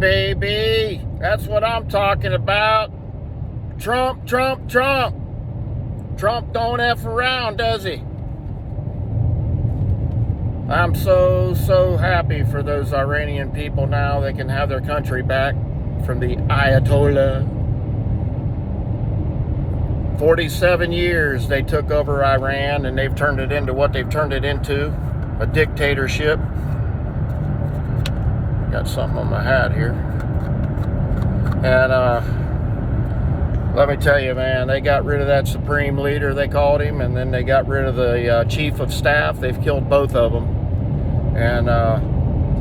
baby. That's what I'm talking about. Trump. Trump don't F around, does he? I'm so happy for those Iranian people now. They can have their country back from the Ayatollah. 47 years they took over Iran, and they've turned it into what they've turned it into, a dictatorship. Got something on my hat here. And let me tell you, man, they got rid of that supreme leader, they called him, and then they got rid of the chief of staff. They've killed both of them. And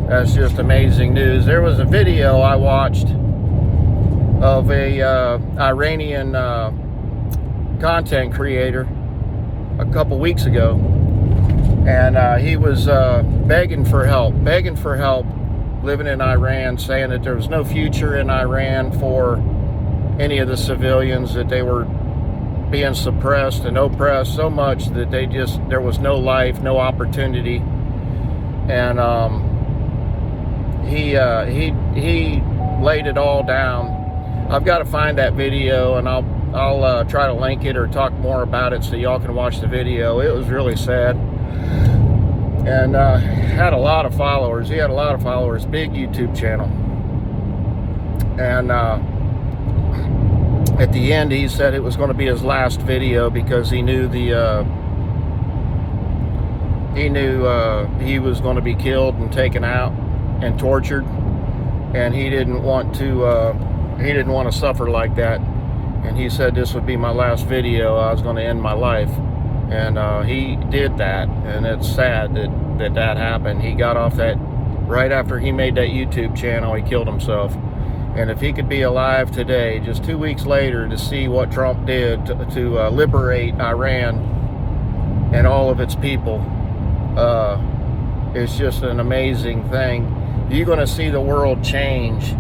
that's just amazing news. There was a video I watched of a Iranian content creator a couple weeks ago, and he was begging for help, living in Iran, saying that there was no future in Iran for any of the civilians, that they were being suppressed and oppressed so much that there was no life, no opportunity. And he laid it all down. I've got to find that video, and I'll try to link it or talk more about it so y'all can watch the video. It was really sad. And had a lot of followers. He had a lot of followers. Big YouTube channel. And at the end, he said it was going to be his last video because he knew he was going to be killed and taken out and tortured, and he didn't want to suffer like that. And he said this would be my last video. I was going to end my life. And he did that. And it's sad that happened. He got off that right after he made that YouTube channel. He killed himself. And if he could be alive today, just 2 weeks later, to see what Trump did to liberate Iran and all of its people, it's just an amazing thing. You're going to see the world change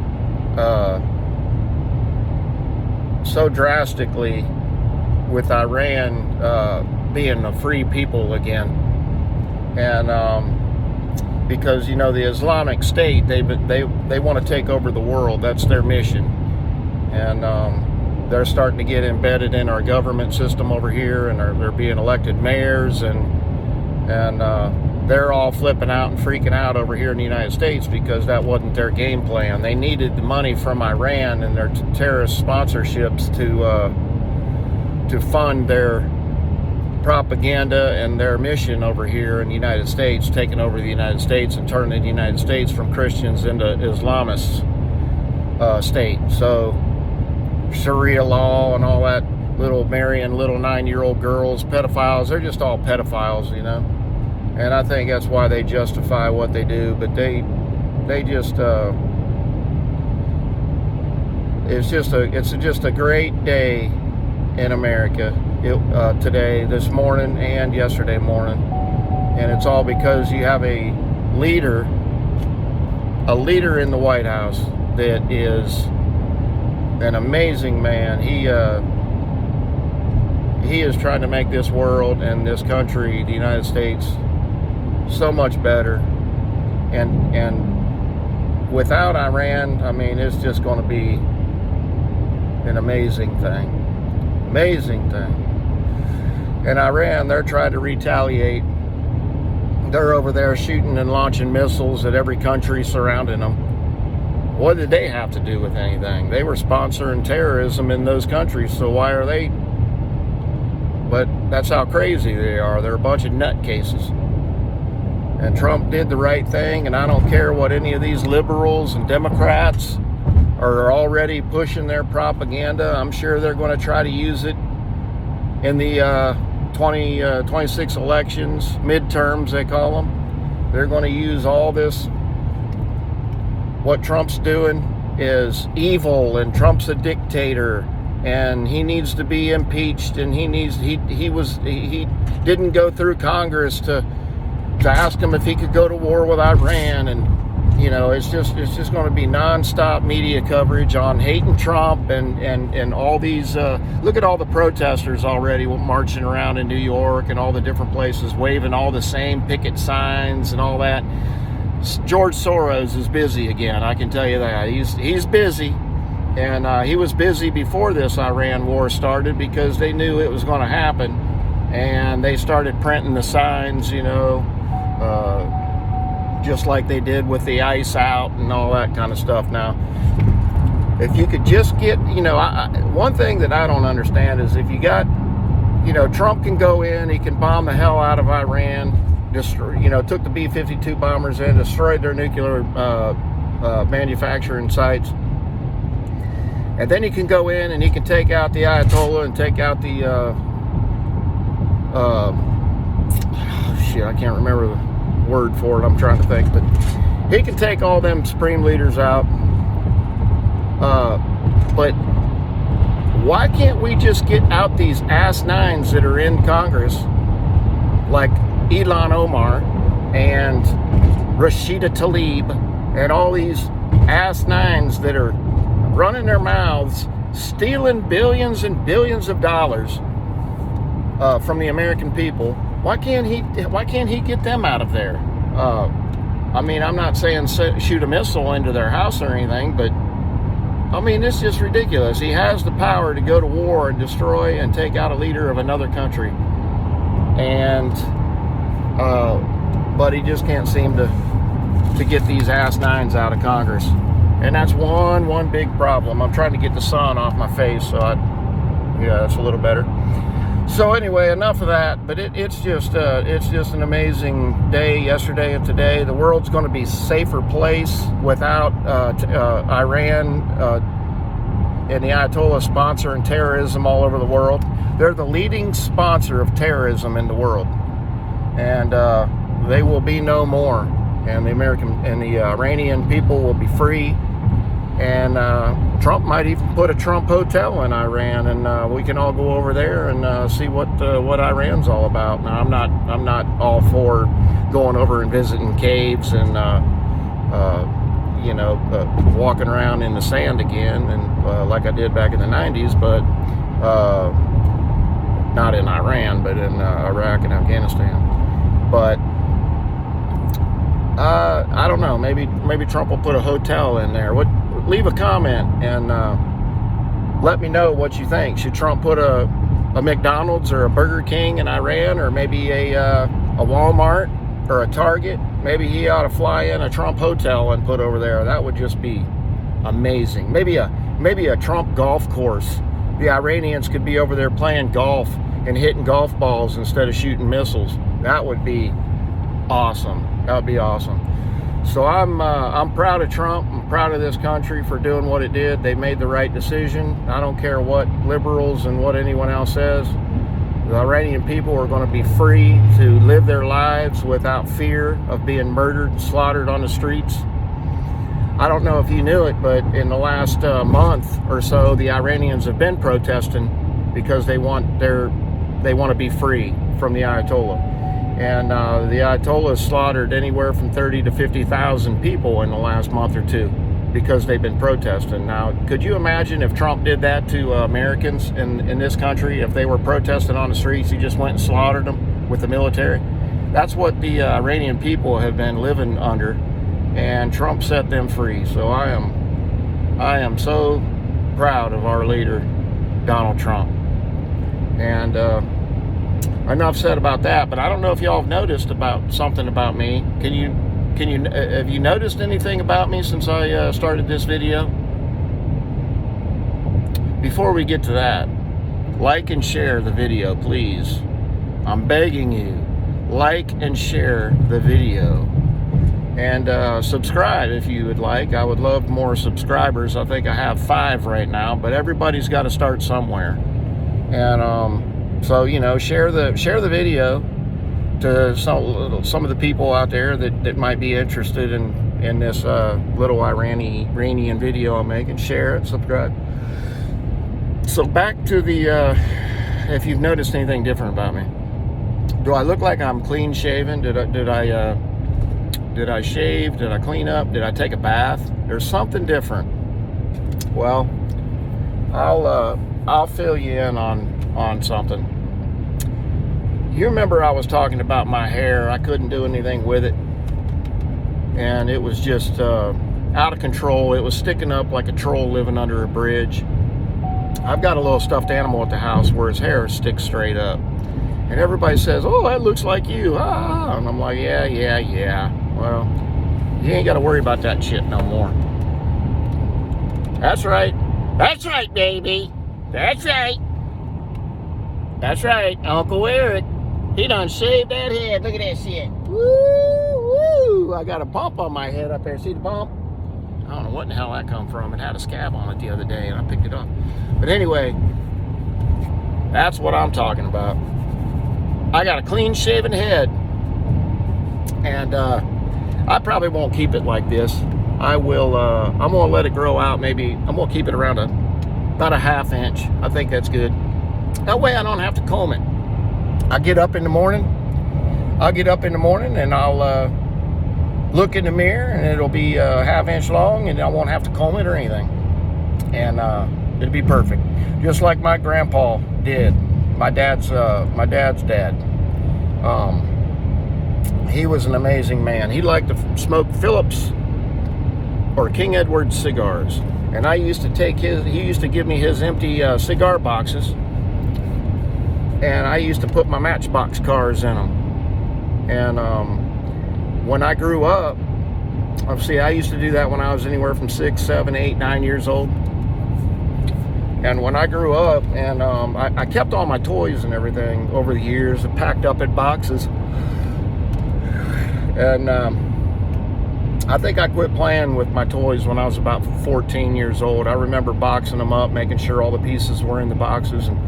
so drastically with Iran being a free people again. And because, you know, the Islamic State, they want to take over the world. That's their mission. And they're starting to get embedded in our government system over here, and they're being elected mayors, and they're all flipping out and freaking out over here in the United States because that wasn't their game plan. They needed the money from Iran and their terrorist sponsorships to fund their propaganda and their mission over here in the United States, taking over the United States and turning the United States from Christians into Islamist state. So Sharia law and all that, marrying little 9-year-old girls, pedophiles, they're just all pedophiles, you know. And I think that's why they justify what they do. But they just it's just a great day in America today, this morning, and yesterday morning. And it's all because you have a leader in the White House that is an amazing man. He is trying to make this world and this country, the United States, so much better. And without Iran, I mean, it's just going to be an amazing thing. And Iran, they're trying to retaliate. They're over there shooting and launching missiles at every country surrounding them. What did they have to do with anything? They were sponsoring terrorism in those countries, so why are they? But that's how crazy they are. They're a bunch of nutcases. And Trump did the right thing, and I don't care what any of these liberals and Democrats are already pushing their propaganda. I'm sure they're going to try to use it in the 2026 elections, midterms they call them. They're going to use all this. What Trump's doing is evil, and Trump's a dictator, and he needs to be impeached, and he didn't go through Congress to ask him if he could go to war with Iran. And you know, it's just going to be nonstop media coverage on hating Trump and all these. Look at all the protesters already marching around in New York and all the different places, waving all the same picket signs and all that. George Soros is busy again. I can tell you that. He's busy. And he was busy before this Iran war started because they knew it was going to happen. And they started printing the signs, you know, just like they did with the ice out and all that kind of stuff. Now, if you could just get, you know, one thing that I don't understand is if you got, you know, Trump can go in, he can bomb the hell out of Iran, destroy, you know, took the B-52 bombers in, destroyed their nuclear manufacturing sites. And then he can go in and he can take out the Ayatollah and take out the, shit, I can't remember the word for it, I'm trying to think, but he can take all them supreme leaders out. But why can't we just get out these ass nines that are in Congress, like Ilhan Omar and Rashida Tlaib and all these ass nines that are running their mouths, stealing billions and billions of dollars from the American people? Why can't he get them out of there? I mean, I'm not saying shoot a missile into their house or anything, but I mean, it's just ridiculous. He has the power to go to war and destroy and take out a leader of another country, and but he just can't seem to get these ass nines out of Congress. And that's one big problem. I'm trying to get the sun off my face, so yeah, that's a little better. So anyway, enough of that. But it's just an amazing day yesterday and today. The world's going to be a safer place without Iran and the Ayatollah sponsoring terrorism all over the world. They're the leading sponsor of terrorism in the world, and they will be no more. And the Iranian people will be free. And Trump might even put a Trump hotel in Iran, and we can all go over there and see what Iran's all about. Now, I'm not all for going over and visiting caves and you know, walking around in the sand again, and like I did back in the 90s, but not in Iran, but in Iraq and Afghanistan. But I don't know. Maybe Trump will put a hotel in there. Leave a comment and let me know what you think. Should Trump put a McDonald's or a Burger King in Iran, or maybe a Walmart or a Target? Maybe he ought to fly in a Trump hotel and put over there. That would just be amazing. Maybe a Trump golf course. The Iranians could be over there playing golf and hitting golf balls instead of shooting missiles. That would be awesome. That would be awesome. So I'm proud of Trump. I'm proud of this country for doing what it did. They made the right decision. I don't care what liberals and what anyone else says. The Iranian people are going to be free to live their lives without fear of being murdered and slaughtered on the streets. I don't know if you knew it, but in the last month or so, the Iranians have been protesting because they want to be free from the Ayatollah. And the Ayatollah has slaughtered anywhere from 30 to 50,000 people in the last month or two because they've been protesting. Now, could you imagine if Trump did that to Americans in this country? If they were protesting on the streets, he just went and slaughtered them with the military? That's what the Iranian people have been living under, and Trump set them free. So I am so proud of our leader, Donald Trump. And enough said about that, but I don't know if y'all have noticed about something about me. Have you noticed anything about me since I started this video? Before we get to that, like and share the video, please. I'm begging you, like and share the video. And subscribe if you would like. I would love more subscribers. I think I have 5 right now, but everybody's got to start somewhere. And so, you know, share the video to some of the people out there that might be interested in this little Iranian video I'm making. Share it, subscribe. So back to the if you've noticed anything different about me. Do I look like I'm clean shaven? Did I shave? Did I clean up? Did I take a bath? There's something different. Well, I'll fill you in on something. You remember I was talking about my hair. I couldn't do anything with it. and it was just out of control. It was sticking up like a troll living under a bridge. I've got a little stuffed animal at the house where his hair sticks straight up, and everybody says, "Oh, that looks like you." Ah, and I'm like, yeah. Well, you ain't got to worry about that shit no more. That's right, baby. That's right, Uncle Eric. He done shaved that head. Look at that shit. Woo! I got a bump on my head up there. See the bump? I don't know what in the hell that come from. It had a scab on it the other day, and I picked it up. But anyway, that's what I'm talking about. I got a clean-shaven head, and I probably won't keep it like this. I will. I'm gonna let it grow out. Maybe I'm gonna keep it around about a ½ inch. I think that's good. That way I don't have to comb it. I get up in the morning. And I'll look in the mirror, and it'll be ½ inch long, and I won't have to comb it or anything. And it'll be perfect, just like my grandpa did. My dad's dad. He was an amazing man. He liked to smoke Phillips or King Edward cigars, and I used to take his. He used to give me his empty cigar boxes, and I used to put my Matchbox cars in them. And when I grew up, obviously I used to do that when I was anywhere from 6, 7, 8, 9 years old. And when I grew up, and I kept all my toys and everything over the years, packed up in boxes. And I think I quit playing with my toys when I was about 14 years old. I remember boxing them up, making sure all the pieces were in the boxes, and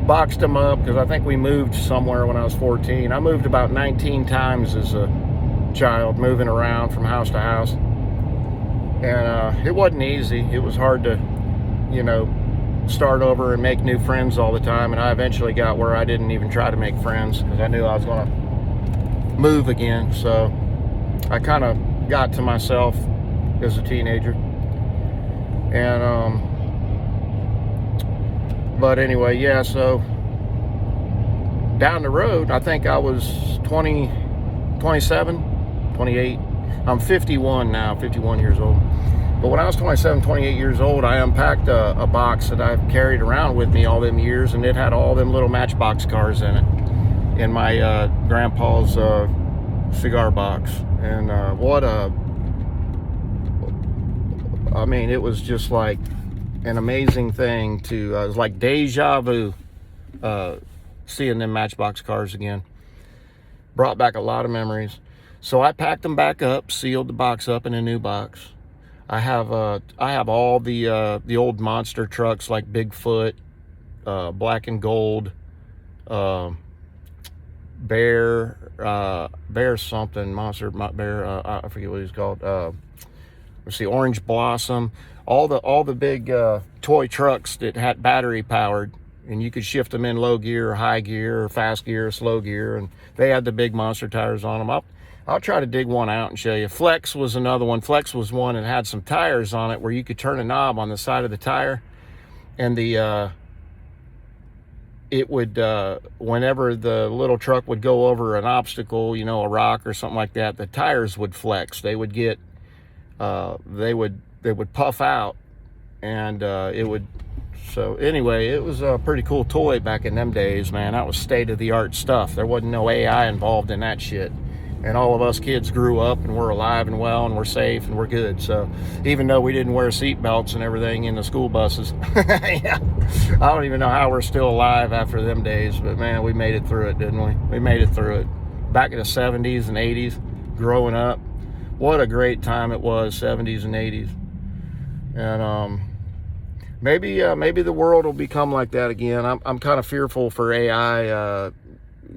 boxed them up, because I think we moved somewhere when I was 14. I moved about 19 times as a child, moving around from house to house. And it wasn't easy. It was hard to, start over and make new friends all the time. And I eventually got where I didn't even try to make friends, because I knew I was going to move again. So I kind of got to myself as a teenager. And but anyway, yeah, so down the road, I think I was 27, 28. I'm 51 now, 51 years old. But when I was 27, 28 years old, I unpacked a box that I've carried around with me all them years, and it had all them little Matchbox cars in it, in my grandpa's cigar box. And it was just like an amazing thing to, it was like deja vu, seeing them Matchbox cars again. Brought back a lot of memories. So I packed them back up, sealed the box up in a new box. I have all the old monster trucks like Bigfoot, Black and Gold, Bear something, Monster Bear, I forget what he's called. Let's see, Orange Blossom, all the big toy trucks that had battery powered, and you could shift them in low gear or high gear or fast gear or slow gear, and they had the big monster tires on them. I'll try to dig one out and show you. Flex was another one. Flex was one that had some tires on it where you could turn a knob on the side of the tire, and it would, whenever the little truck would go over an obstacle, a rock or something like that, the tires would flex. They would get, they would puff out, and it would. So anyway, it was a pretty cool toy back in them days, man. That was state-of-the-art stuff. There wasn't no AI involved in that shit. And all of us kids grew up, and we're alive and well, and we're safe, and we're good. So even though we didn't wear seat belts and everything in the school buses, yeah, I don't even know how we're still alive after them days. But man, we made it through it, didn't we? We made it through it. Back in the 70s and 80s, growing up, what a great time it was, 70s and 80s. And maybe the world will become like that again. I'm kind of fearful for AI.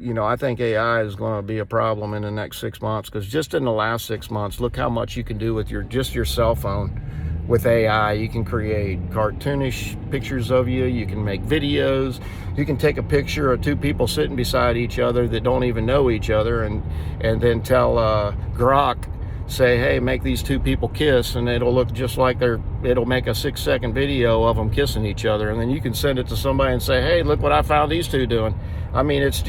I think AI is going to be a problem in the next 6 months, because just in the last 6 months, look how much you can do with your cell phone with AI. You can create cartoonish pictures of you. You can make videos. You can take a picture of two people sitting beside each other that don't even know each other, and then tell Grok, say, hey, make these two people kiss, and it'll look just like it'll make a 6-second video of them kissing each other, and then you can send it to somebody and say, hey, look what I found these two doing. I mean, it's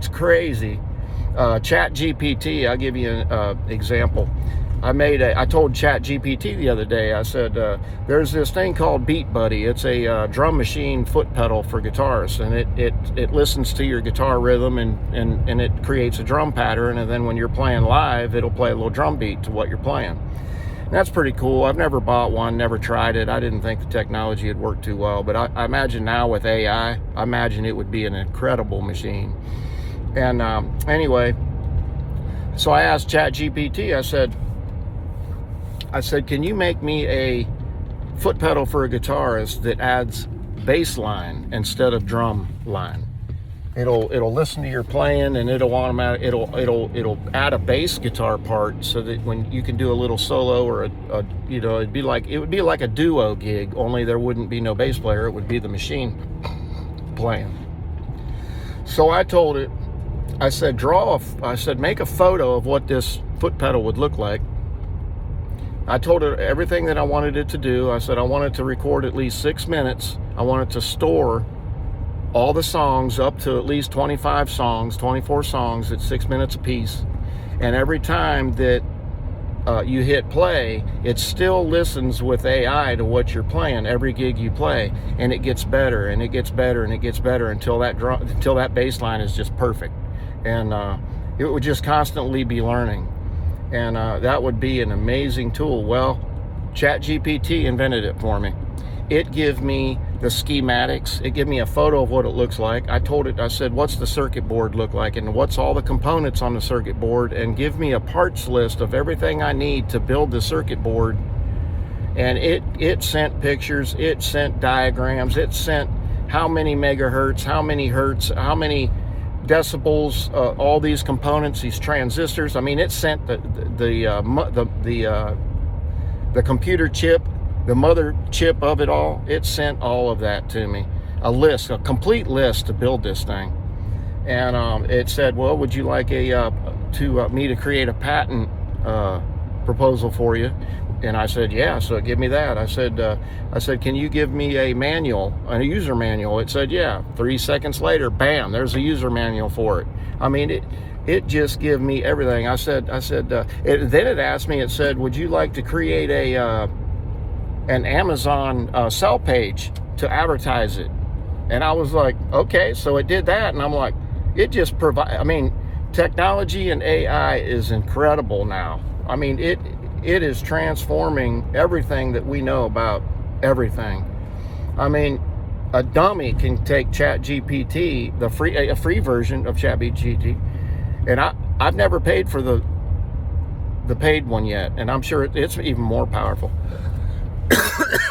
crazy. Chat GPT, I'll give you an example. I told Chat GPT the other day, I said, there's this thing called Beat Buddy. It's a drum machine foot pedal for guitarists, and it listens to your guitar rhythm and it creates a drum pattern, and then when you're playing live, it'll play a little drum beat to what you're playing. And that's pretty cool. I've never bought one, never tried it. I didn't think the technology had worked too well, but I imagine now with AI, I imagine it would be an incredible machine. And anyway, so I asked ChatGPT, I said, can you make me a foot pedal for a guitarist that adds bass line instead of drum line? It'll listen to your playing, and it'll add a bass guitar part so that when you can do a little solo or it would be like a duo gig, only there wouldn't be no bass player. It would be the machine playing. So I told it, I said, make a photo of what this foot pedal would look like. I told it everything that I wanted it to do. I said I wanted to record at least 6 minutes. I wanted to store all the songs up to at least 25 songs, 24 songs at 6 minutes apiece. And every time that you hit play, it still listens with AI to what you're playing, every gig you play, and it gets better and it gets better and it gets better until that bass line is just perfect. And it would just constantly be learning. And that would be an amazing tool. Well, ChatGPT invented it for me. It gives me the schematics. It gives me a photo of what it looks like. I told it, I said, what's the circuit board look like, and what's all the components on the circuit board, and give me a parts list of everything I need to build the circuit board. And it sent pictures, it sent diagrams, it sent how many megahertz, how many hertz, how many decibels, all these components, these transistors. I mean, it sent the computer chip, the mother chip of it all. It sent all of that to me, a complete list to build this thing. And it said, well, would you like me to create a patent proposal for you? And I said, yeah. So give me that. I said, can you give me a manual, a user manual? It said, yeah. 3 seconds later, bam, there's a user manual for it. I mean, it just gave me everything. then it asked me, it said, would you like to create an Amazon sell page to advertise it? And I was like, okay. So it did that, and I'm like, it just I mean, technology and AI is incredible now. I mean, it is transforming everything that we know about everything. I mean, a dummy can take ChatGPT, a free version of ChatGPT, and I've never paid for the paid one yet, and I'm sure it's even more powerful.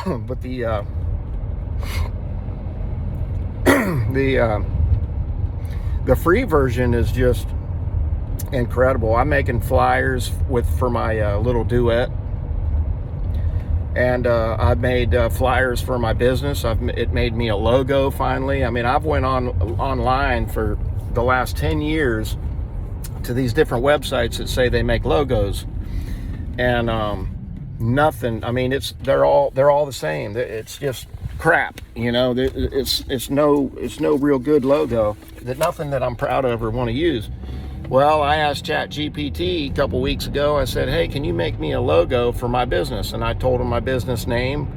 But the free version is just incredible. I'm making flyers for my little duet, and I've made flyers for my business. It made me a logo finally. I mean, I've went online for the last 10 years to these different websites that say they make logos, and nothing. I mean, they're all the same. It's just crap, you know. It's no real good logo. Nothing that I'm proud of or want to use. Well, I asked ChatGPT a couple weeks ago. I said, hey, can you make me a logo for my business? And I told him my business name,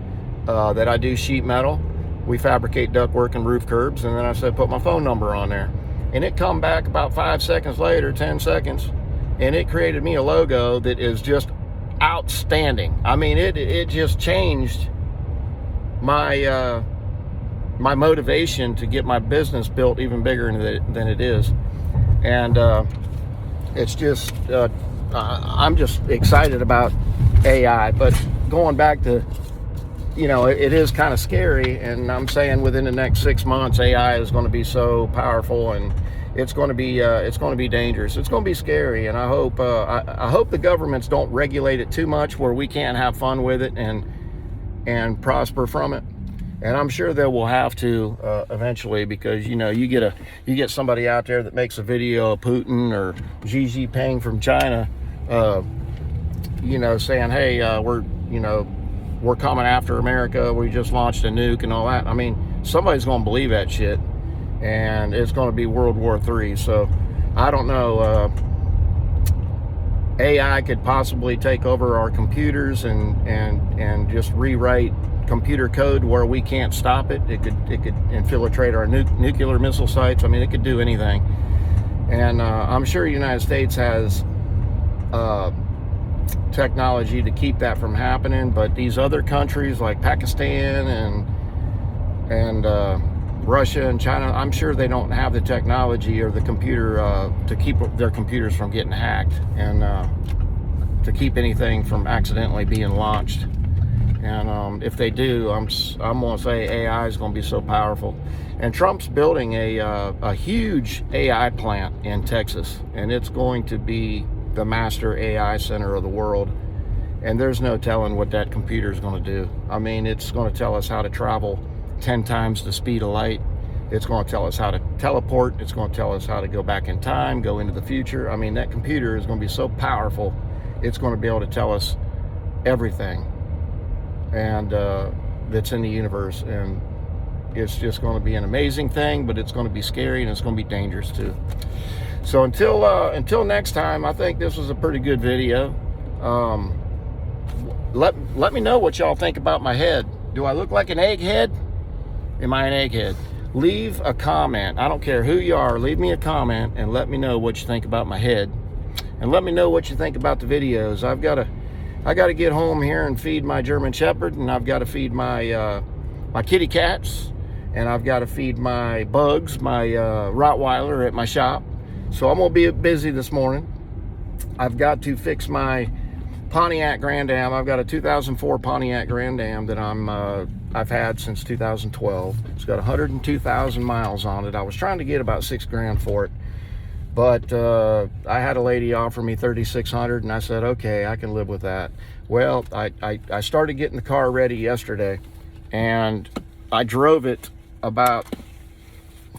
that I do sheet metal. We fabricate ductwork and roof curbs. And then I said, put my phone number on there. And it come back about 5 seconds later, 10 seconds, and it created me a logo that is just outstanding. I mean, it just changed my my motivation to get my business built even bigger than it is. And it's just I'm just excited about AI. But going back to, you know, it is kind of scary, and I'm saying within the next 6 months AI is going to be so powerful, and it's going to be dangerous. It's going to be scary, and I hope the governments don't regulate it too much where we can't have fun with it and prosper from it. And I'm sure they will have to eventually, because, you know, you get somebody out there that makes a video of Putin or Xi Jinping from China, you know, saying, hey, we're coming after America. We just launched a nuke and all that. I mean, somebody's going to believe that shit, and it's going to be World War III. So I don't know, AI could possibly take over our computers and just rewrite computer code where we can't stop it. It could infiltrate our nuclear missile sites. I mean, it could do anything. And I'm sure the United States has technology to keep that from happening, but these other countries like Pakistan and Russia and China, I'm sure they don't have the technology or the computer to keep their computers from getting hacked and to keep anything from accidentally being launched. And if they do, I'm going to say AI is going to be so powerful. And Trump's building a huge AI plant in Texas, and it's going to be the master AI center of the world. And there's no telling what that computer is going to do. I mean, it's going to tell us how to travel 10 times the speed of light. It's going to tell us how to teleport. It's going to tell us how to go back in time, go into the future. I mean, that computer is going to be so powerful. It's going to be able to tell us everything and that's in the universe. And it's just going to be an amazing thing, but it's going to be scary and it's going to be dangerous too. So until next time, I think this was a pretty good video. Let me know what y'all think about my head. Do I look like an egghead? Am I an egghead? Leave a comment. I don't care who you are. Leave me a comment and let me know what you think about my head. And let me know what you think about the videos. I got to get home here and feed my German Shepherd, and I've got to feed my my kitty cats, and I've got to feed my bugs, my Rottweiler at my shop. So I'm gonna be busy this morning. I've got to fix my Pontiac Grand Am. I've got a 2004 Pontiac Grand Am that I've had since 2012. It's got 102,000 miles on it. I was trying to get about $6 grand for it, but I had a lady offer me $3,600, and I said, okay, I can live with that. Well, I started getting the car ready yesterday, and I drove it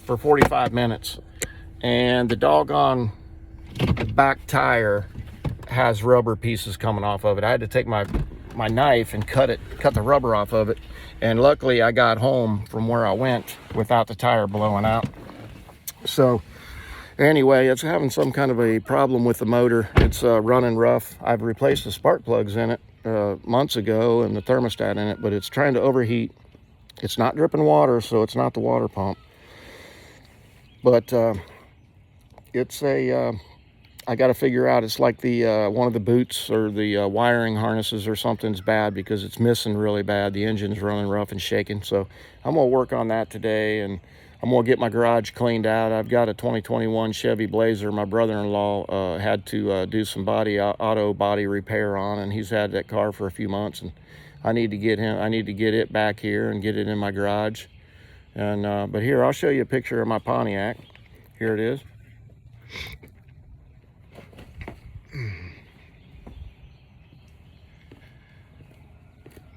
for 45 minutes, and the doggone back tire has rubber pieces coming off of it. I had to take my knife and cut the rubber off of it, and luckily I got home from where I went without the tire blowing out. So anyway, it's having some kind of a problem with the motor. It's running rough. I've replaced the spark plugs in it months ago and the thermostat in it, but it's trying to overheat. It's not dripping water, so it's not the water pump, but it's a I got to figure out, it's like the one of the boots or the wiring harnesses or something's bad, because it's missing really bad. The engine's running rough and shaking. So I'm gonna work on that today, and I'm gonna get my garage cleaned out. I've got a 2021 Chevy Blazer my brother-in-law had to do some auto body repair on, and he's had that car for a few months, and I need to get it back here and get it in my garage. And but here, I'll show you a picture of my Pontiac. Here it is.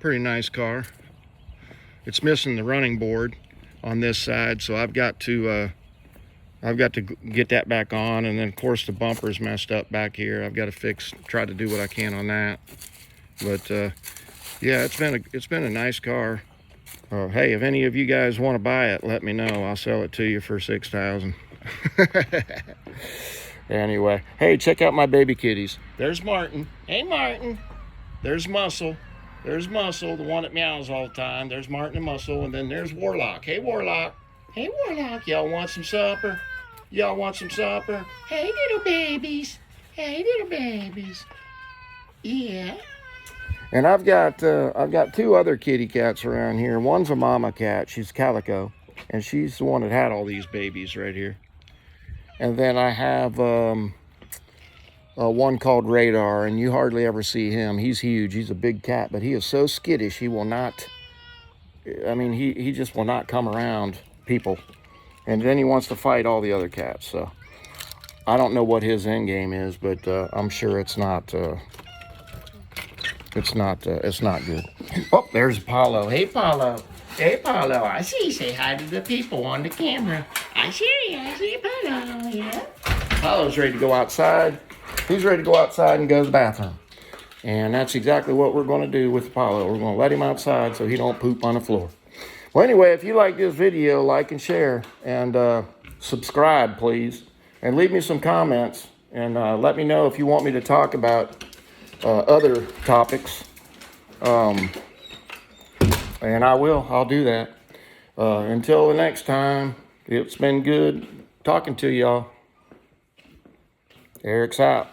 Pretty nice car. It's missing the running board on this side, so I've got to get that back on. And then of course the bumper's messed up back here. I've got to try to do what I can on that. But yeah, it's been a nice car. Hey, if any of you guys want to buy it, let me know. I'll sell it to you for $6,000. Anyway, hey, check out my baby kitties. There's Martin. Hey, Martin. There's Muscle. There's Muscle, the one that meows all the time. There's Martin and Muscle, and then there's Warlock. Hey, Warlock. Hey, Warlock. Y'all want some supper? Y'all want some supper? Hey, little babies. Hey, little babies. Yeah. And I've got 2 other kitty cats around here. One's a mama cat. She's Calico, and she's the one that had all these babies right here. And then I have one called Radar, and you hardly ever see him. He's huge. He's a big cat, but he is so skittish. He will not, I mean, he just will not come around people. And then he wants to fight all the other cats. So I don't know what his end game is, but I'm sure it's not good. Oh, there's Apollo. Hey, Apollo. Hey, Apollo. I see you say hi to the people on the camera. I see Apollo, yeah. Apollo's ready to go outside. He's ready to go outside and go to the bathroom. And that's exactly what we're going to do with Apollo. We're going to let him outside so he don't poop on the floor. Well, anyway, if you like this video, like and share, and subscribe, please. And leave me some comments, and let me know if you want me to talk about other topics. And I'll do that. Until the next time, it's been good talking to y'all. Eric's out.